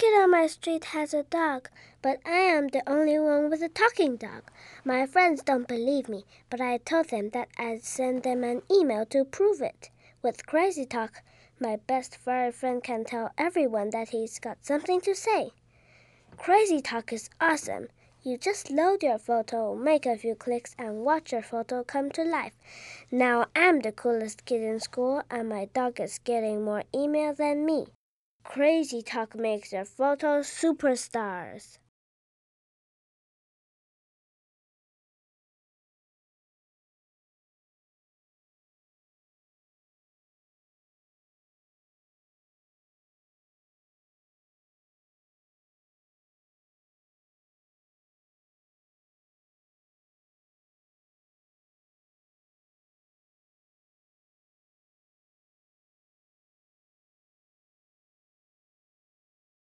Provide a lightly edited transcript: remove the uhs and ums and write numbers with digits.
kid on my street has a dog, but I am the only one with a talking dog. My friends don't believe me, but I told them that I'd send them an email to prove it. With Crazy Talk, my best furry friend can tell everyone that he's got something to say. Crazy Talk is awesome. You just load your photo, make a few clicks, and watch your photo come to life. Now I'm the coolest kid in school, and my dog is getting more email than me. Crazy Talk makes your photos superstars.